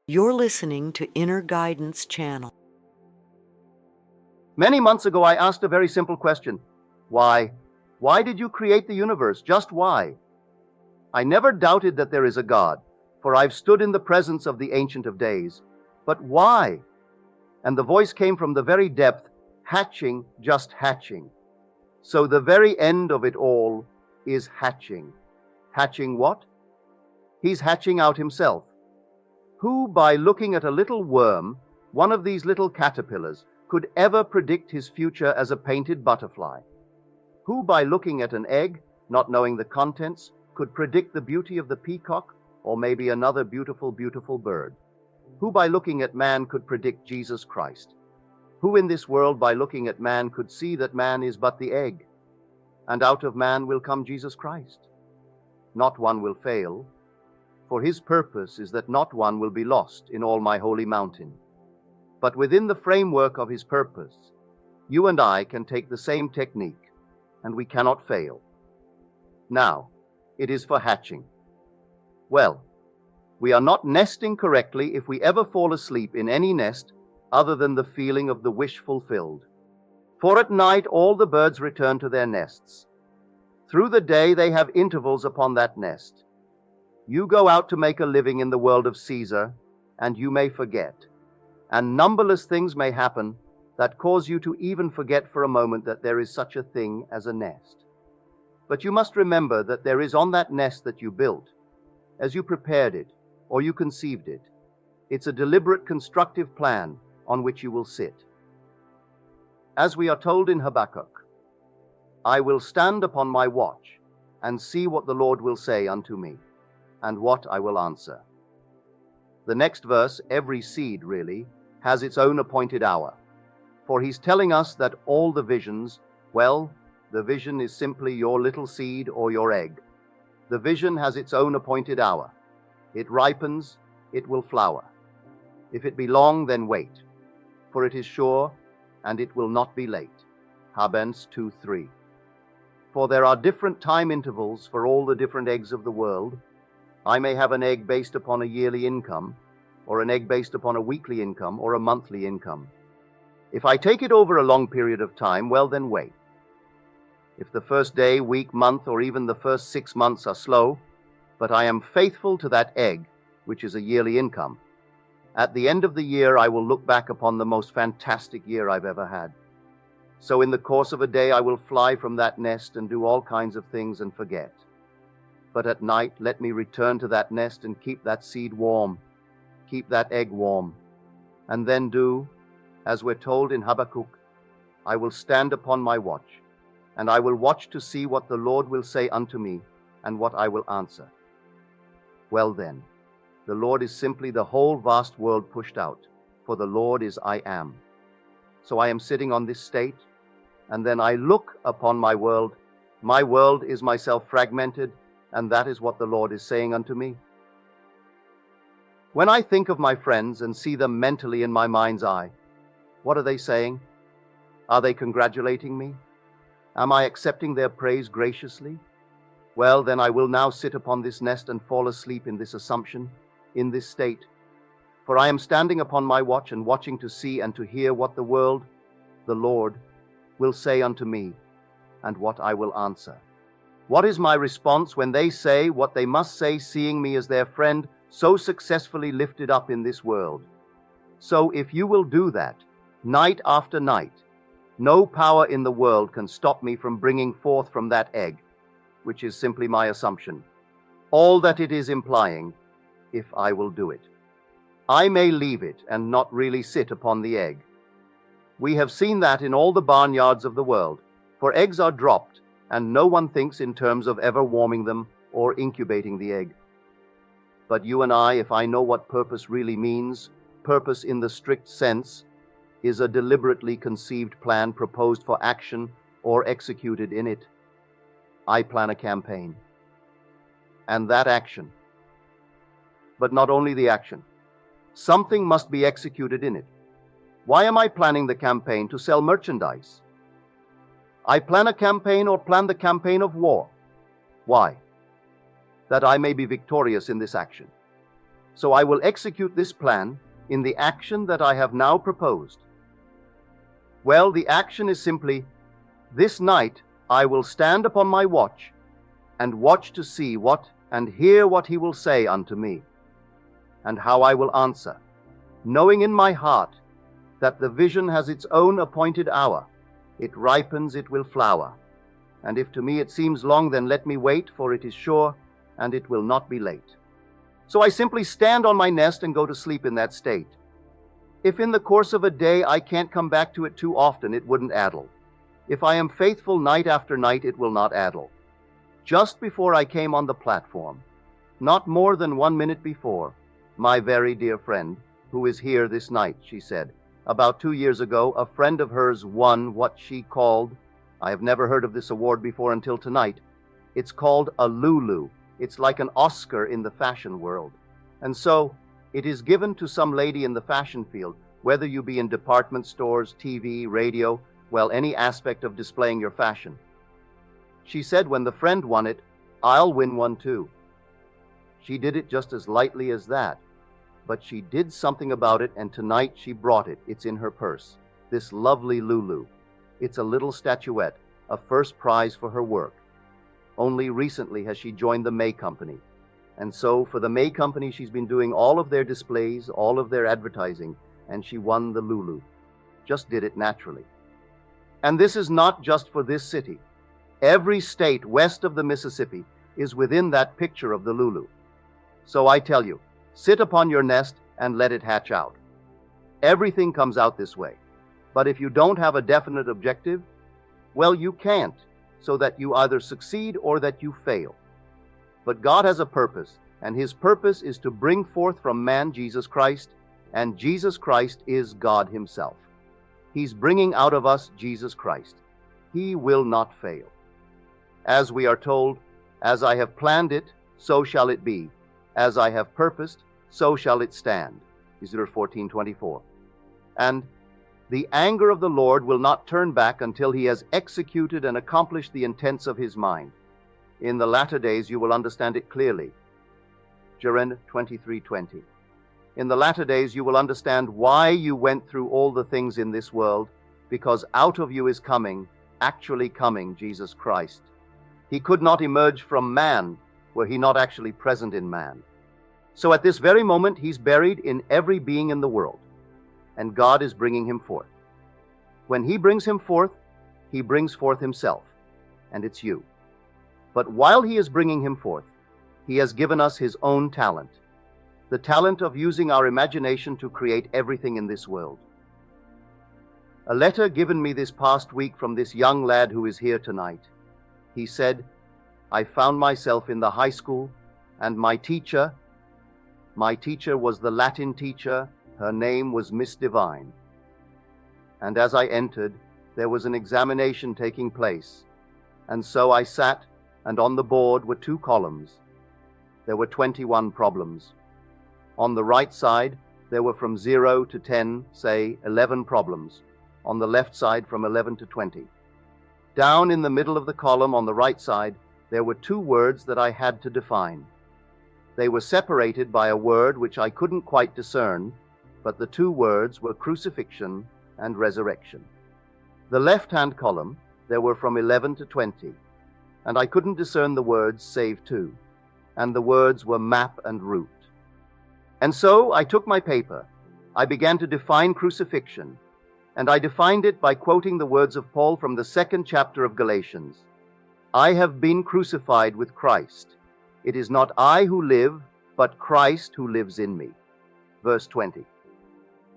You're listening to Inner Guidance Channel. Many months ago, I asked a very simple question. Why? Why did you create the universe? Just why? I never doubted that there is a God, for I've stood in the presence of the Ancient of Days. But why? And the voice came from the very depth, hatching, just hatching. So the very end of it all is hatching. Hatching what? He's hatching out himself. Who, by looking at a little worm, one of these little caterpillars, could ever predict his future as a painted butterfly? Who, by looking at an egg, not knowing the contents, could predict the beauty of the peacock, or maybe another beautiful, beautiful bird? Who, by looking at man, could predict Jesus Christ? Who in this world, by looking at man, could see that man is but the egg, and out of man will come Jesus Christ? Not one will fail, for his purpose is that not one will be lost in all my holy mountain. But within the framework of his purpose, you and I can take the same technique, and we cannot fail. Now, it is for hatching. Well, we are not nesting correctly if we ever fall asleep in any nest other than the feeling of the wish fulfilled. For at night all the birds return to their nests. Through the day they have intervals upon that nest. You go out to make a living in the world of Caesar, and you may forget. And numberless things may happen that cause you to even forget for a moment that there is such a thing as a nest. But you must remember that there is on that nest that you built, as you prepared it, or you conceived it. It's a deliberate constructive plan on which you will sit. As we are told in Habakkuk, I will stand upon my watch and see what the Lord will say unto me, and what I will answer. The next verse, every seed really, has its own appointed hour. For he's telling us that all the visions, well, the vision is simply your little seed or your egg. The vision has its own appointed hour. It ripens, it will flower. If it be long, then wait, for it is sure, and it will not be late. Habens 2:3. For there are different time intervals for all the different eggs of the world. I may have an egg based upon a yearly income, or an egg based upon a weekly income, or a monthly income. If I take it over a long period of time, well, then wait. If the first day, week, month, or even the first 6 months are slow, but I am faithful to that egg, which is a yearly income, at the end of the year I will look back upon the most fantastic year I've ever had. So in the course of a day I will fly from that nest and do all kinds of things and forget. But at night, let me return to that nest and keep that seed warm, keep that egg warm, and then do, as we're told in Habakkuk, I will stand upon my watch, and I will watch to see what the Lord will say unto me, and what I will answer. Well then, the Lord is simply the whole vast world pushed out, for the Lord is I am. So I am sitting on this state, and then I look upon my world. My world is myself fragmented, and that is what the Lord is saying unto me. When I think of my friends and see them mentally in my mind's eye, what are they saying? Are they congratulating me? Am I accepting their praise graciously? Well, then I will now sit upon this nest and fall asleep in this assumption, in this state. For I am standing upon my watch and watching to see and to hear what the world, the Lord, will say unto me, and what I will answer. What is my response when they say what they must say, seeing me as their friend, so successfully lifted up in this world? So if you will do that, night after night, no power in the world can stop me from bringing forth from that egg, which is simply my assumption, all that it is implying, if I will do it. I may leave it and not really sit upon the egg. We have seen that in all the barnyards of the world, for eggs are dropped, and no one thinks in terms of ever warming them or incubating the egg. But you and I, if I know what purpose really means, purpose in the strict sense, is a deliberately conceived plan proposed for action or executed in it. I plan a campaign. And that action, but not only the action, something must be executed in it. Why am I planning the campaign? To sell merchandise? I plan a campaign or plan the campaign of war. Why? That I may be victorious in this action. So I will execute this plan in the action that I have now proposed. Well, the action is simply, this night I will stand upon my watch and watch to see what and hear what he will say unto me, and how I will answer, knowing in my heart that the vision has its own appointed hour. It ripens, it will flower. And if to me it seems long, then let me wait, for it is sure, and it will not be late. So I simply stand on my nest and go to sleep in that state. If in the course of a day I can't come back to it too often, it wouldn't addle. If I am faithful night after night, it will not addle. Just before I came on the platform, not more than 1 minute before, my very dear friend, who is here this night, she said, about 2 years ago, a friend of hers won what she called, I have never heard of this award before until tonight, it's called a Lulu. It's like an Oscar in the fashion world. And so, it is given to some lady in the fashion field, whether you be in department stores, TV, radio, well, any aspect of displaying your fashion. She said when the friend won it, I'll win one too. She did it just as lightly as that. But she did something about it, and tonight she brought it. It's in her purse. This lovely Lulu. It's a little statuette, a first prize for her work. Only recently has she joined the May Company. And so for the May Company, she's been doing all of their displays, all of their advertising, and she won the Lulu. Just did it naturally. And this is not just for this city. Every state west of the Mississippi is within that picture of the Lulu. So I tell you, sit upon your nest and let it hatch out. Everything comes out this way. But if you don't have a definite objective, well, you can't, so that you either succeed or that you fail. But God has a purpose, and his purpose is to bring forth from man Jesus Christ, and Jesus Christ is God himself. He's bringing out of us Jesus Christ. He will not fail. As we are told, as I have planned it, so shall it be. As I have purposed, so shall it stand. Ezekiel 14:24. And the anger of the Lord will not turn back until he has executed and accomplished the intents of his mind. In the latter days you will understand it clearly. Jeremiah 23:20. In the latter days you will understand why you went through all the things in this world, because out of you is coming, actually coming, Jesus Christ. He could not emerge from man were he not actually present in man. So at this very moment he's buried in every being in the world, and God is bringing him forth. When he brings him forth, he brings forth himself, and it's you. But while he is bringing him forth, he has given us his own talent, the talent of using our imagination to create everything in this world. A letter given me this past week from this young lad who is here tonight. He said, I found myself in the high school, and my teacher was the Latin teacher. Her name was Miss Divine. And as I entered, there was an examination taking place. And so I sat, and on the board were 2 columns. There were 21 problems. On the right side, there were from 0 to 10, say 11 problems. On the left side, from 11 to 20. Down in the middle of the column on the right side, there were 2 words that I had to define. They were separated by a word which I couldn't quite discern, but the 2 words were crucifixion and resurrection. The left-hand column, there were from 11 to 20, and I couldn't discern the words save 2, and the words were map and route. And so I took my paper. I began to define crucifixion, and I defined it by quoting the words of Paul from the 2nd chapter of Galatians. I have been crucified with Christ. It is not I who live, but Christ who lives in me. Verse 20.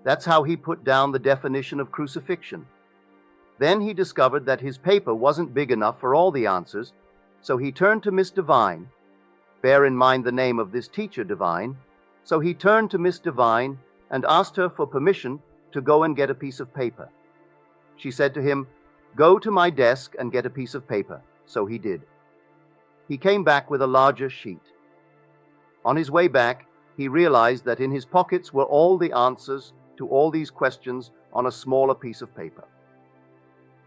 That's how he put down the definition of crucifixion. Then he discovered that his paper wasn't big enough for all the answers, so he turned to Miss Divine. Bear in mind the name of this teacher, Divine. So he turned to Miss Divine and asked her for permission to go and get a piece of paper. She said to him, Go to my desk and get a piece of paper. So he did. He came back with a larger sheet. On his way back, he realized that in his pockets were all the answers to all these questions on a smaller piece of paper.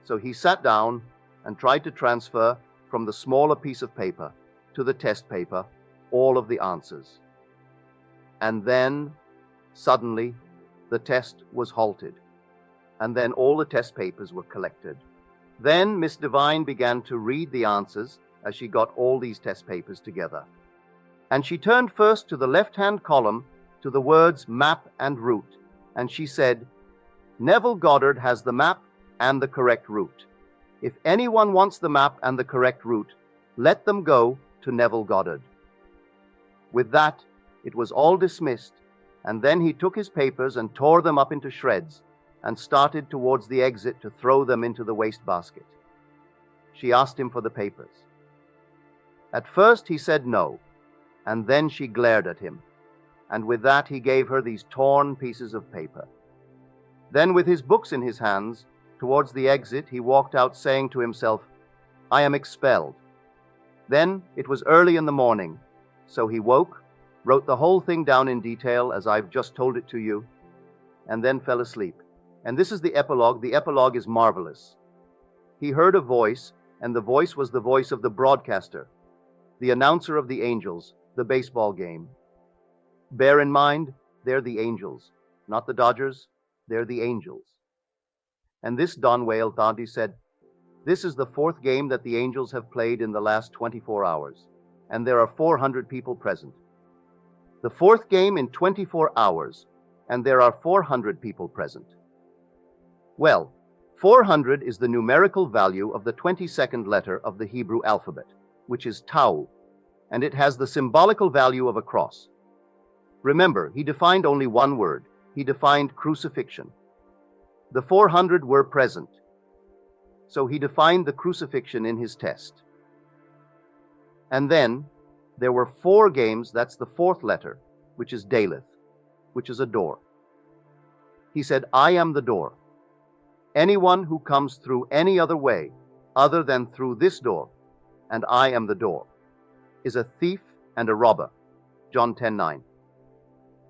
So he sat down and tried to transfer from the smaller piece of paper to the test paper all of the answers. And then, suddenly, the test was halted. And then all the test papers were collected. Then Miss Devine began to read the answers as she got all these test papers together. And she turned first to the left-hand column to the words map and route. And she said, Neville Goddard has the map and the correct route. If anyone wants the map and the correct route, let them go to Neville Goddard. With that, it was all dismissed, and then he took his papers and tore them up into shreds and started towards the exit to throw them into the wastebasket. She asked him for the papers. At first he said no, and then she glared at him, and with that he gave her these torn pieces of paper. Then with his books in his hands, towards the exit, he walked out saying to himself, I am expelled. Then it was early in the morning, so he woke, wrote the whole thing down in detail as I've just told it to you, and then fell asleep. And this is the epilogue. The epilogue is marvelous. He heard a voice, and the voice was the voice of the broadcaster, the announcer of the Angels, the baseball game. Bear in mind, they're the Angels, not the Dodgers, they're the Angels. And this Don Whale thought, he said, this is the fourth game that the Angels have played in the last 24 hours, and there are 400 people present. The fourth game in 24 hours, and there are 400 people present. Well, 400 is the numerical value of the 22nd letter of the Hebrew alphabet, which is Tau, and it has the symbolical value of a cross. Remember, he defined only one word. He defined crucifixion. The 400 were present, so he defined the crucifixion in his test. And then there were 4 games, that's the fourth letter, which is Daleth, which is a door. He said, I am the door. Anyone who comes through any other way other than through this door, and I am the door, is a thief and a robber. John 10:9.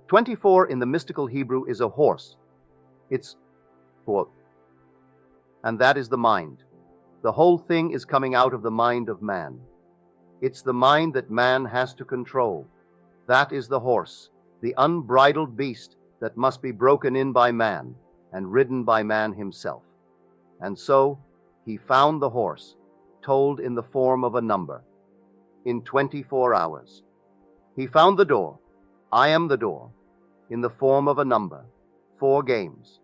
24 in the mystical Hebrew is a horse. It's quote, and that is the mind. The whole thing is coming out of the mind of man. It's the mind that man has to control. That is the horse, the unbridled beast that must be broken in by man and ridden by man himself. And so he found the horse, told in the form of a number, in 24 hours. He found the door, I am the door, in the form of a number, 4 games.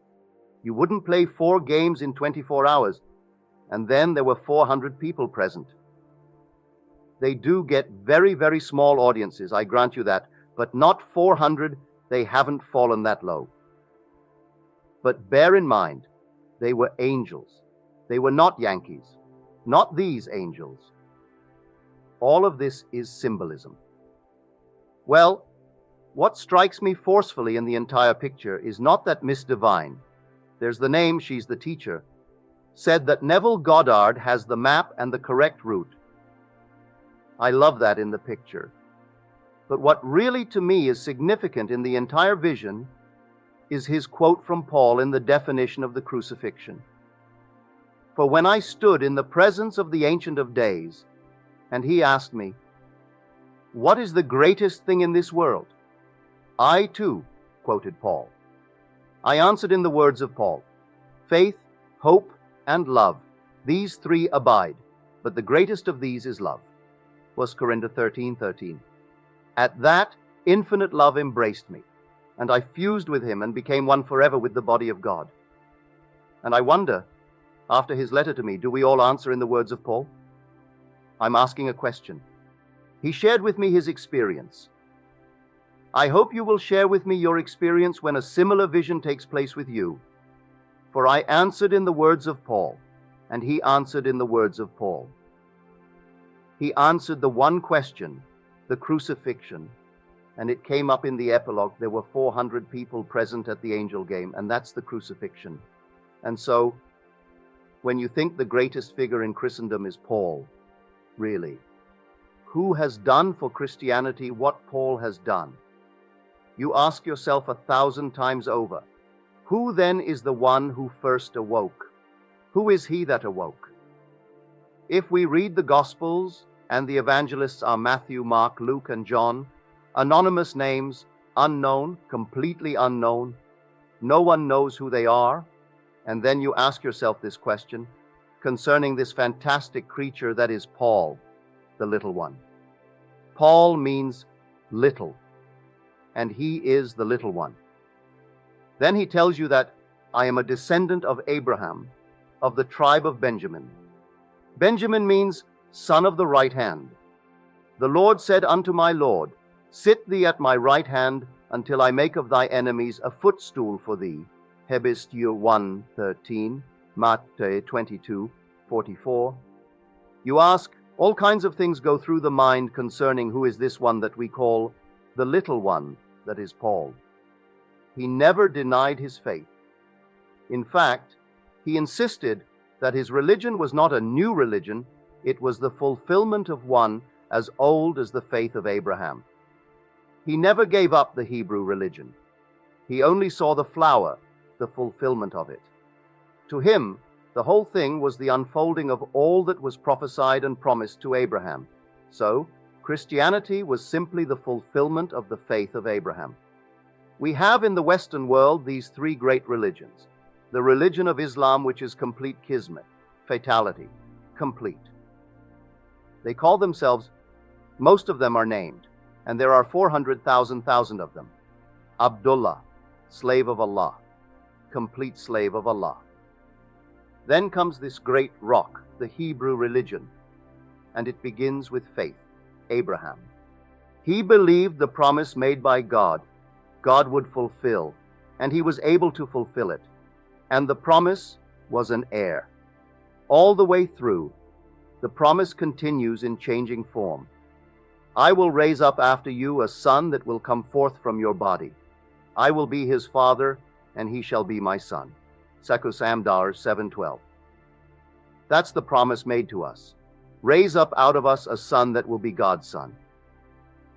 You wouldn't play 4 games in 24 hours, and then there were 400 people present. They do get very, very small audiences, I grant you that, but not 400. They haven't fallen that low. But bear in mind, they were angels. They were not Yankees, not these angels. All of this is symbolism. Well, what strikes me forcefully in the entire picture is not that Miss Devine, there's the name, she's the teacher, said that Neville Goddard has the map and the correct route. I love that in the picture. But what really to me is significant in the entire vision is his quote from Paul in the definition of the crucifixion. For when I stood in the presence of the Ancient of Days, and he asked me, what is the greatest thing in this world? I too quoted Paul. I answered in the words of Paul, faith, hope, and love, these 3 abide, but the greatest of these is love. 1 Corinthians 13:13. At that, infinite love embraced me, and I fused with him and became one forever with the body of God. And I wonder, after his letter to me, do we all answer in the words of Paul? I'm asking a question. He shared with me his experience. I hope you will share with me your experience when a similar vision takes place with you. For I answered in the words of Paul, and he answered in the words of Paul. He answered the one question, the crucifixion, and it came up in the epilogue. There were 400 people present at the angel game, and that's the crucifixion. And so, when you think the greatest figure in Christendom is Paul, really, who has done for Christianity what Paul has done? You ask yourself 1,000 times over, who then is the one who first awoke? Who is he that awoke? If we read the Gospels, and the evangelists are Matthew, Mark, Luke, and John, anonymous names, unknown, completely unknown. No one knows who they are. And then you ask yourself this question concerning this fantastic creature that is Paul, the little one. Paul means little, and he is the little one. Then he tells you that I am a descendant of Abraham, of the tribe of Benjamin. Benjamin means son of the right hand. The Lord said unto my Lord, sit thee at my right hand until I make of thy enemies a footstool for thee. Hebrews 1:13, Matthew 22:44. You ask, all kinds of things go through the mind concerning who is this one that we call the little one, that is Paul. He never denied his faith. In fact, he insisted that his religion was not a new religion, it was the fulfillment of one as old as the faith of Abraham. He never gave up the Hebrew religion. He only saw the flower, the fulfillment of it. To him, the whole thing was the unfolding of all that was prophesied and promised to Abraham. So, Christianity was simply the fulfillment of the faith of Abraham. We have in the Western world these three great religions. The religion of Islam, which is complete kismet, fatality, complete. They call themselves, most of them are named, and there are 400,000 of them. Abdullah, slave of Allah, complete slave of Allah. Then comes this great rock, the Hebrew religion, and it begins with faith, Abraham. He believed the promise made by God would fulfill, and he was able to fulfill it. And the promise was an heir. All the way through, the promise continues in changing form. I will raise up after you a son that will come forth from your body. I will be his father, and he shall be my son. 2 Samuel 7:12. That's the promise made to us. Raise up out of us a son that will be God's son.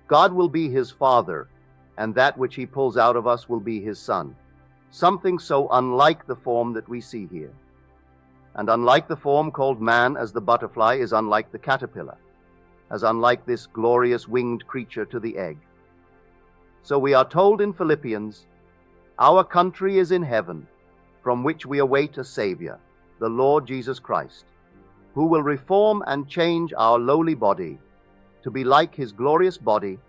God will be his father, and that which he pulls out of us will be his son. Something so unlike the form that we see here. And unlike the form called man, as the butterfly is unlike the caterpillar, as unlike this glorious winged creature to the egg. So we are told in Philippians, our country is in heaven, from which we await a Savior, the Lord Jesus Christ, who will reform and change our lowly body to be like his glorious body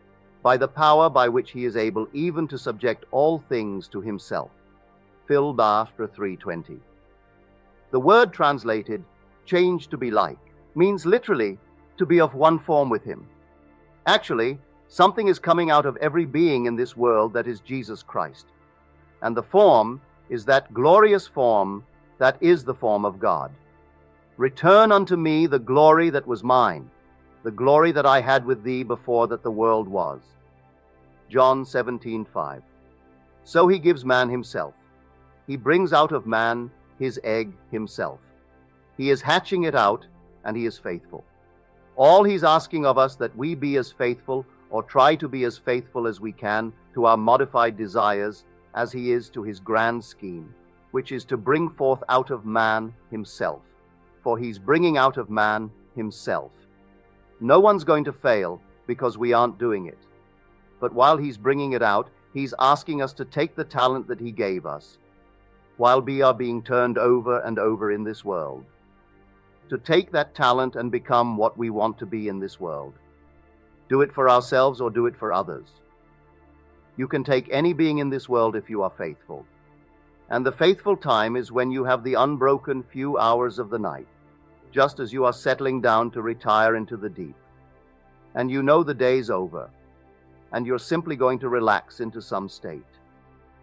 by the power by which he is able even to subject all things to himself. Phil 3:20. The word translated, change to be like, means literally to be of one form with him. Actually, something is coming out of every being in this world that is Jesus Christ. And the form is that glorious form that is the form of God. Return unto me the glory that was mine, the glory that I had with thee before that the world was. John 17:5. So he gives man himself. He brings out of man his egg himself. He is hatching it out, and he is faithful. All he's asking of us that we be as faithful, or try to be as faithful as we can, to our modified desires, as he is to his grand scheme, which is to bring forth out of man himself. For he's bringing out of man himself. No one's going to fail because we aren't doing it. But while he's bringing it out, he's asking us to take the talent that he gave us, while we are being turned over and over in this world, to take that talent and become what we want to be in this world. Do it for ourselves or do it for others. You can take any being in this world if you are faithful. And the faithful time is when you have the unbroken few hours of the night, just as you are settling down to retire into the deep. And you know the day's over, and you're simply going to relax into some state.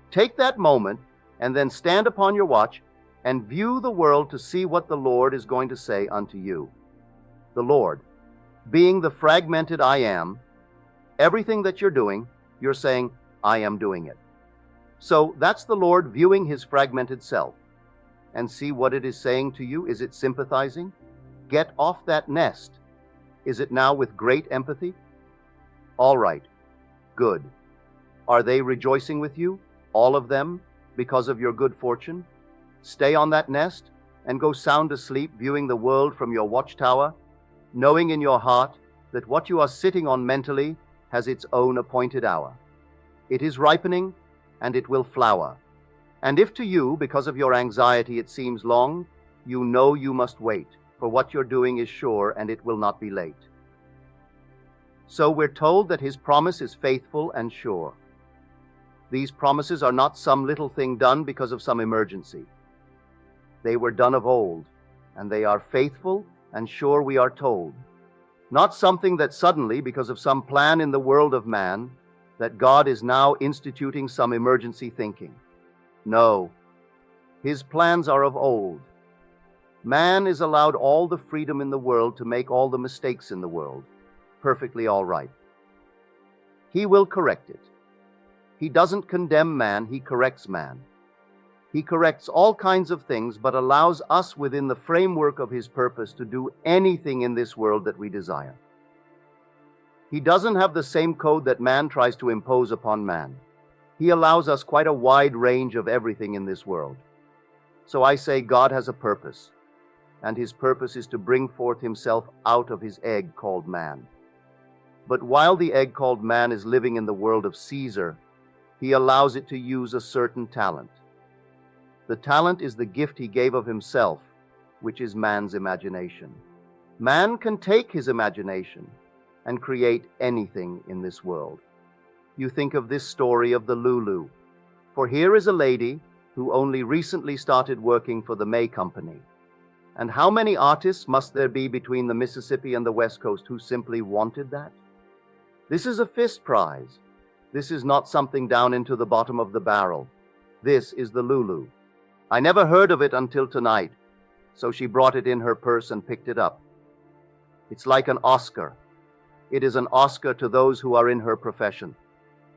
Take that moment and then stand upon your watch and view the world to see what the Lord is going to say unto you. The Lord, being the fragmented I am, everything that you're doing, you're saying, I am doing it. So that's the Lord viewing his fragmented self. And see what it is saying to you. Is it sympathizing? Get off that nest. Is it now with great empathy? All right. Good. Are they rejoicing with you, all of them, because of your good fortune? Stay on that nest and go sound asleep viewing the world from your watchtower, knowing in your heart that what you are sitting on mentally has its own appointed hour. It is ripening, and it will flower. And if to you, because of your anxiety, it seems long, you know you must wait, for what you're doing is sure, and it will not be late. So we're told that his promise is faithful and sure. These promises are not some little thing done because of some emergency. They were done of old, and they are faithful and sure, we are told. Not something that suddenly, because of some plan in the world of man, that God is now instituting some emergency thinking. No, his plans are of old. Man is allowed all the freedom in the world to make all the mistakes in the world. Perfectly all right. He will correct it. He doesn't condemn man, he corrects man. He corrects all kinds of things, but allows us within the framework of his purpose to do anything in this world that we desire. He doesn't have the same code that man tries to impose upon man. He allows us quite a wide range of everything in this world. So I say God has a purpose, and his purpose is to bring forth himself out of his egg called man. But while the egg called man is living in the world of Caesar, he allows it to use a certain talent. The talent is the gift he gave of himself, which is man's imagination. Man can take his imagination and create anything in this world. You think of this story of the Lulu. For here is a lady who only recently started working for the May Company. And how many artists must there be between the Mississippi and the West Coast who simply wanted that? This is a fist prize. This is not something down into the bottom of the barrel. This is the Lulu. I never heard of it until tonight, so she brought it in her purse and picked it up. It's like an Oscar. It is an Oscar to those who are in her profession.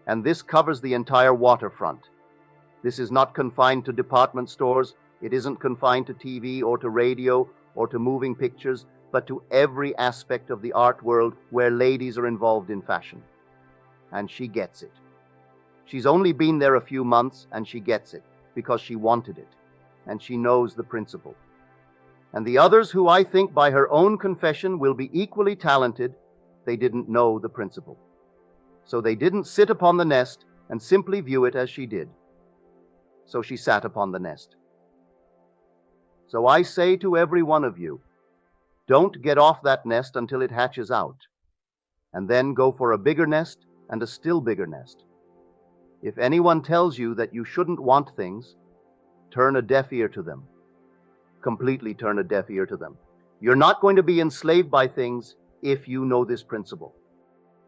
And this covers the entire waterfront. This is not confined to department stores. It isn't confined to TV or to radio or to moving pictures, but to every aspect of the art world where ladies are involved in fashion. And she gets it. She's only been there a few months, and she gets it because she wanted it, and she knows the principle. And the others, who I think by her own confession will be equally talented, they didn't know the principle. So they didn't sit upon the nest and simply view it as she did. So she sat upon the nest. So I say to every one of you, don't get off that nest until it hatches out, and then go for a bigger nest and a still bigger nest. If anyone tells you that you shouldn't want things, turn a deaf ear to them. Completely turn a deaf ear to them. You're not going to be enslaved by things if you know this principle.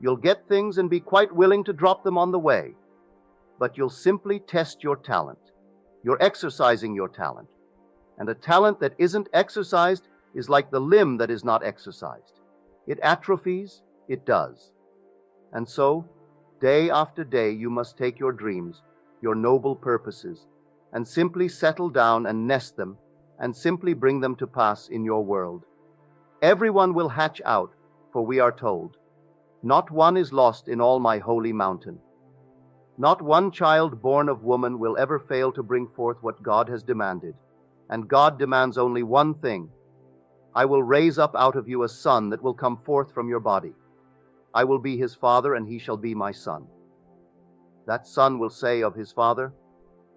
You'll get things and be quite willing to drop them on the way, but you'll simply test your talent. You're exercising your talent. And a talent that isn't exercised is like the limb that is not exercised. It atrophies, it does. And so, day after day, you must take your dreams, your noble purposes, and simply settle down and nest them, and simply bring them to pass in your world. Everyone will hatch out, for we are told, not one is lost in all my holy mountain. Not one child born of woman will ever fail to bring forth what God has demanded. And God demands only one thing. I will raise up out of you a son that will come forth from your body. I will be his father, and he shall be my son. That son will say of his father,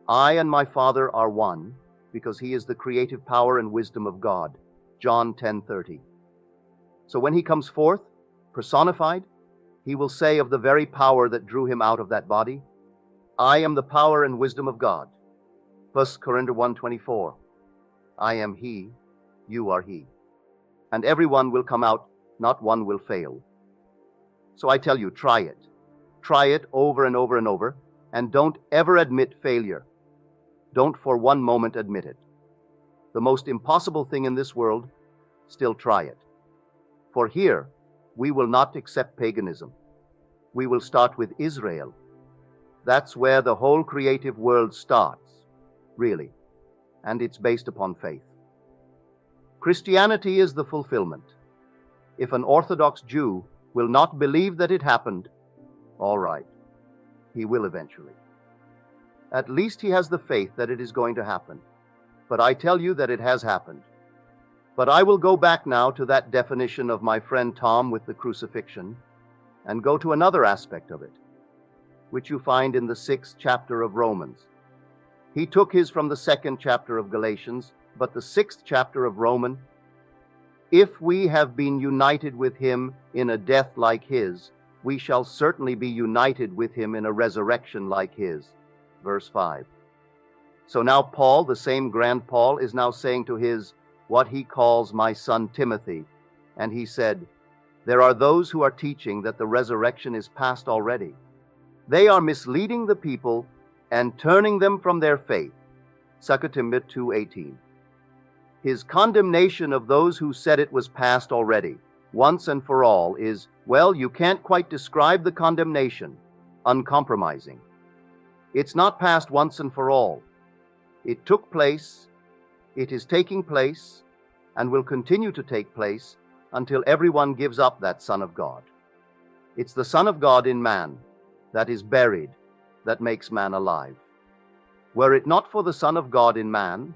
I and my Father are one, because he is the creative power and wisdom of God. John 10:30. So when he comes forth, personified, he will say of the very power that drew him out of that body, I am the power and wisdom of God. 1 Corinthians 1:24. I am he, you are he. And everyone will come out, not one will fail. So I tell you, try it. Try it over and over and over, and don't ever admit failure. Don't for one moment admit it. The most impossible thing in this world, still try it. For here, we will not accept paganism. We will start with Israel. That's where the whole creative world starts, really, and it's based upon faith. Christianity is the fulfillment. If an Orthodox Jew will not believe that it happened, all right, he will eventually. At least he has the faith that it is going to happen. But I tell you that it has happened. But I will go back now to that definition of my friend Tom with the crucifixion, and go to another aspect of it. which you find in the 6th chapter of Romans. He took his from the 2nd chapter of Galatians, but the 6th chapter of Romans, if we have been united with him in a death like his, we shall certainly be united with him in a resurrection like his. Verse 5. So now Paul, the same grand Paul, is now saying to his, what he calls my son Timothy, and he said, there are those who are teaching that the resurrection is past already. They are misleading the people and turning them from their faith. 2 Timothy 2:18. His condemnation of those who said it was past already, once and for all, is, well, you can't quite describe the condemnation, uncompromising. It's not past once and for all. It took place, it is taking place, and will continue to take place until everyone gives up that Son of God. It's the Son of God in man that is buried, that makes man alive. Were it not for the Son of God in man,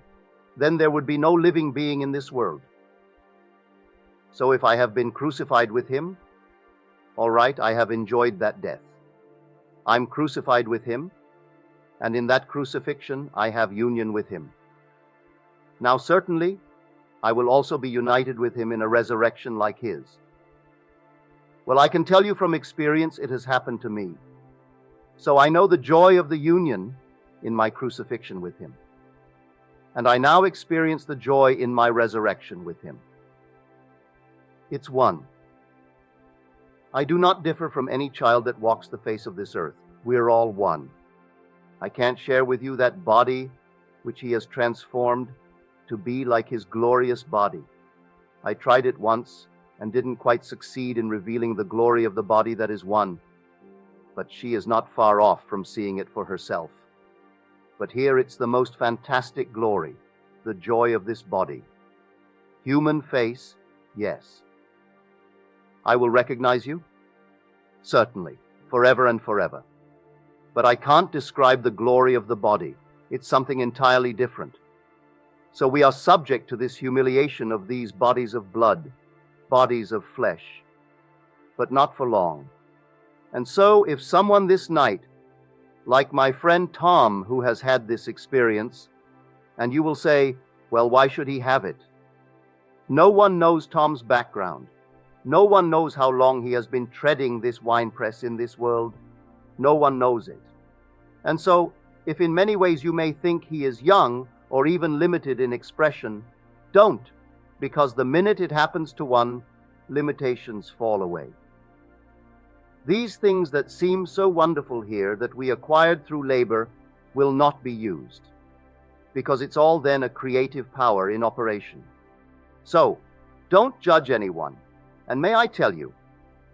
then there would be no living being in this world. So if I have been crucified with him, all right, I have enjoyed that death. I'm crucified with him, and in that crucifixion I have union with him. Now certainly, I will also be united with him in a resurrection like his. Well, I can tell you from experience it has happened to me. So I know the joy of the union in my crucifixion with him. And I now experience the joy in my resurrection with him. It's one. I do not differ from any child that walks the face of this earth. We're all one. I can't share with you that body which he has transformed to be like his glorious body. I tried it once and didn't quite succeed in revealing the glory of the body that is one. But she is not far off from seeing it for herself. But here it's the most fantastic glory, the joy of this body. Human face, yes. I will recognize you? Certainly, forever and forever. But I can't describe the glory of the body. It's something entirely different. So we are subject to this humiliation of these bodies of blood, bodies of flesh, but not for long. And so if someone this night, like my friend Tom, who has had this experience, and you will say, well, why should he have it? No one knows Tom's background. No one knows how long he has been treading this winepress in this world. No one knows it. And so, if in many ways you may think he is young or even limited in expression, don't, because the minute it happens to one, limitations fall away. These things that seem so wonderful here that we acquired through labor will not be used, because it's all then a creative power in operation. So, don't judge anyone, and may I tell you,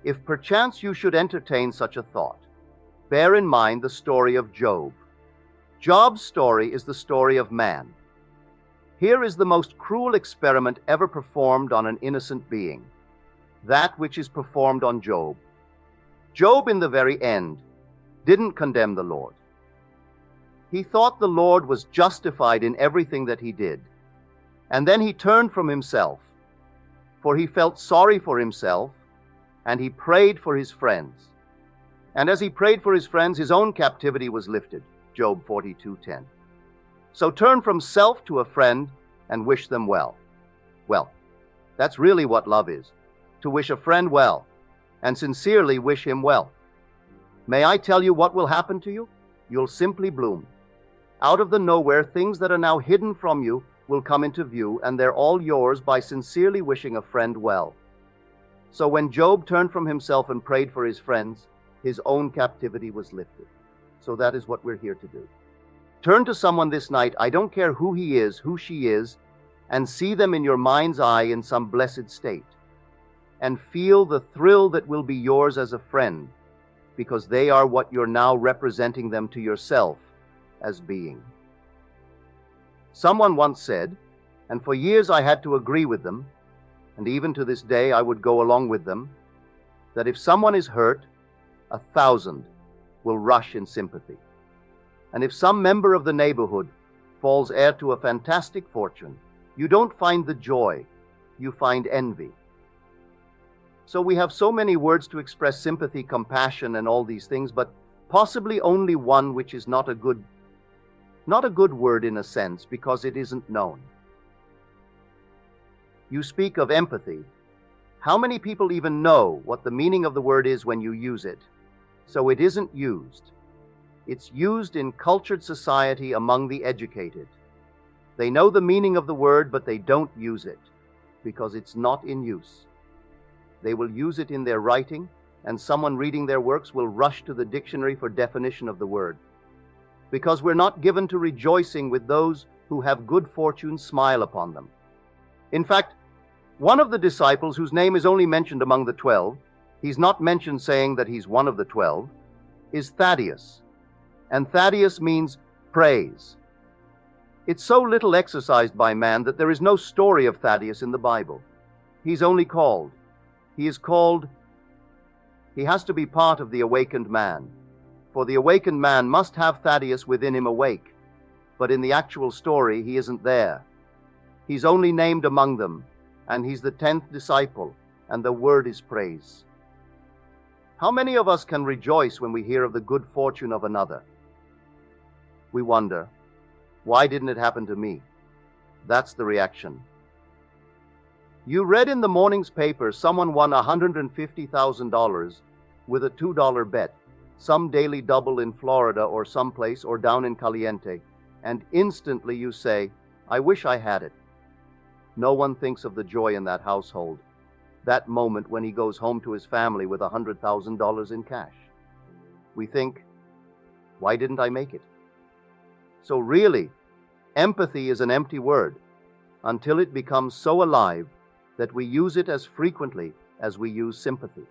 if perchance you should entertain such a thought, bear in mind the story of Job. Job's story is the story of man. Here is the most cruel experiment ever performed on an innocent being, that which is performed on Job. Job, in the very end, didn't condemn the Lord. He thought the Lord was justified in everything that he did. And then he turned from himself, for he felt sorry for himself, and he prayed for his friends. And as he prayed for his friends, his own captivity was lifted. Job 42:10. So turn from self to a friend and wish them well. Well, that's really what love is, to wish a friend well, and sincerely wish him well. May I tell you what will happen to you? You'll simply bloom. Out of the nowhere, things that are now hidden from you will come into view, and they're all yours by sincerely wishing a friend well. So when Job turned from himself and prayed for his friends, his own captivity was lifted. So that is what we're here to do. Turn to someone this night, I don't care who he is, who she is, and see them in your mind's eye in some blessed state, and feel the thrill that will be yours as a friend, because they are what you're now representing them to yourself as being. Someone once said, and for years I had to agree with them, and even to this day I would go along with them, that if someone is hurt, 1,000 will rush in sympathy. And if some member of the neighborhood falls heir to a fantastic fortune, you don't find the joy, you find envy. So we have so many words to express sympathy, compassion, and all these things, but possibly only one which is not a good word in a sense because it isn't known. You speak of empathy. How many people even know what the meaning of the word is when you use it? So it isn't used. It's used in cultured society among the educated. They know the meaning of the word, but they don't use it because it's not in use. They will use it in their writing, and someone reading their works will rush to the dictionary for definition of the word. Because we're not given to rejoicing with those who have good fortune smile upon them. In fact, one of the disciples whose name is only mentioned among the 12, he's not mentioned saying that he's one of the 12, is Thaddeus. And Thaddeus means praise. It's so little exercised by man that there is no story of Thaddeus in the Bible. He's only called. He is called. He has to be part of the awakened man. For the awakened man must have Thaddeus within him awake. But in the actual story, he isn't there. He's only named among them, and he's the 10th disciple, and the word is praise. How many of us can rejoice when we hear of the good fortune of another? We wonder, why didn't it happen to me? That's the reaction. You read in the morning's paper someone won $150,000 with a $2 bet, some daily double in Florida or someplace or down in Caliente, and instantly you say, I wish I had it. No one thinks of the joy in that household, that moment when he goes home to his family with $100,000 in cash. We think, why didn't I make it? So really, empathy is an empty word until it becomes so alive that we use it as frequently as we use sympathy.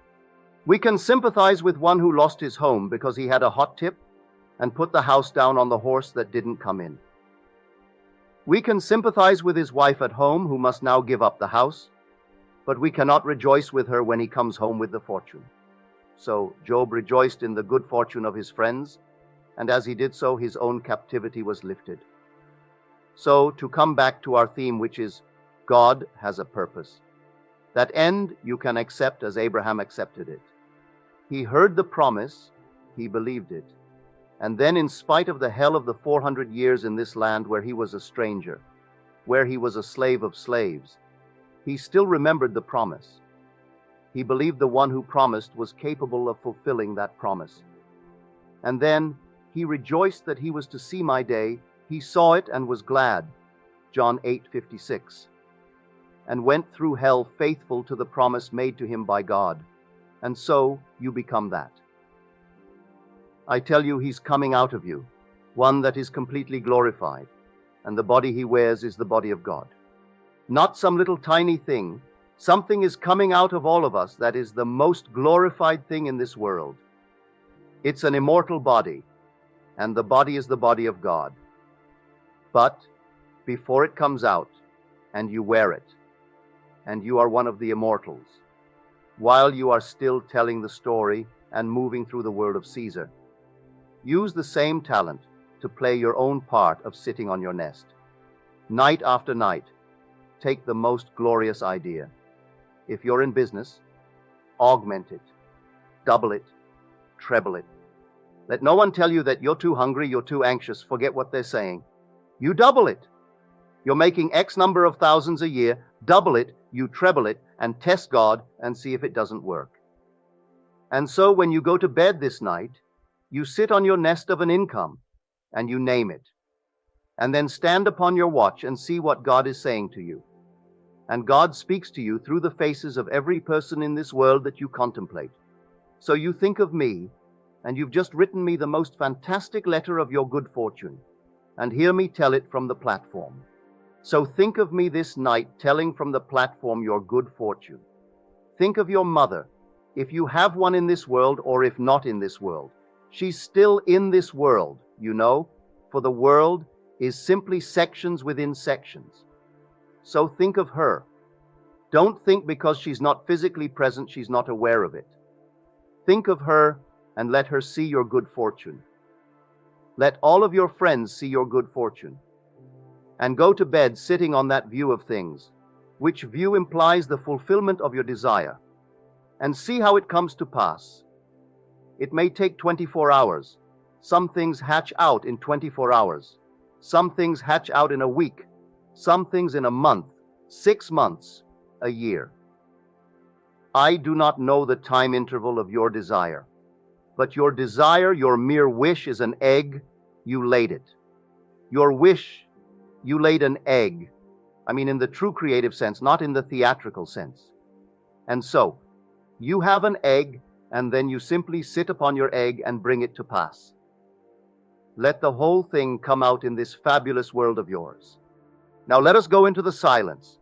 We can sympathize with one who lost his home because he had a hot tip and put the house down on the horse that didn't come in. We can sympathize with his wife at home who must now give up the house, but we cannot rejoice with her when he comes home with the fortune. So Job rejoiced in the good fortune of his friends, and as he did so, his own captivity was lifted. So to come back to our theme, which is God has a purpose. That end you can accept as Abraham accepted it. He heard the promise, he believed it. And then in spite of the hell of the 400 years in this land where he was a stranger, where he was a slave of slaves, he still remembered the promise. He believed the one who promised was capable of fulfilling that promise. And then he rejoiced that he was to see my day. He saw it and was glad. John 8:56. And went through hell faithful to the promise made to him by God. And so you become that. I tell you, he's coming out of you, one that is completely glorified, and the body he wears is the body of God. Not some little tiny thing. Something is coming out of all of us that is the most glorified thing in this world. It's an immortal body, and the body is the body of God. But before it comes out, and you wear it, and you are one of the immortals, while you are still telling the story and moving through the world of Caesar, use the same talent to play your own part of sitting on your nest. Night after night, take the most glorious idea. If you're in business, augment it, double it, treble it. Let no one tell you that you're too hungry, you're too anxious. Forget what they're saying. You double it. You're making X number of thousands a year. Double it, you treble it, and test God and see if it doesn't work. And so when you go to bed this night, you sit on your nest of an income and you name it. And then stand upon your watch and see what God is saying to you. And God speaks to you through the faces of every person in this world that you contemplate. So you think of me, and you've just written me the most fantastic letter of your good fortune, and hear me tell it from the platform. So think of me this night telling from the platform your good fortune. Think of your mother, if you have one in this world or if not in this world. She's still in this world, you know, for the world is simply sections within sections. So think of her. Don't think because she's not physically present, she's not aware of it. Think of her and let her see your good fortune. Let all of your friends see your good fortune. And go to bed sitting on that view of things, which view implies the fulfillment of your desire. And see how it comes to pass. It may take 24 hours. Some things hatch out in 24 hours. Some things hatch out in a week. Some things in a month, 6 months, a year. I do not know the time interval of your desire. But your desire, your mere wish, is an egg. You laid it. Your wish, you laid an egg. I mean, in the true creative sense, not in the theatrical sense. And so, you have an egg, and then you simply sit upon your egg and bring it to pass. Let the whole thing come out in this fabulous world of yours. Now let us go into the silence.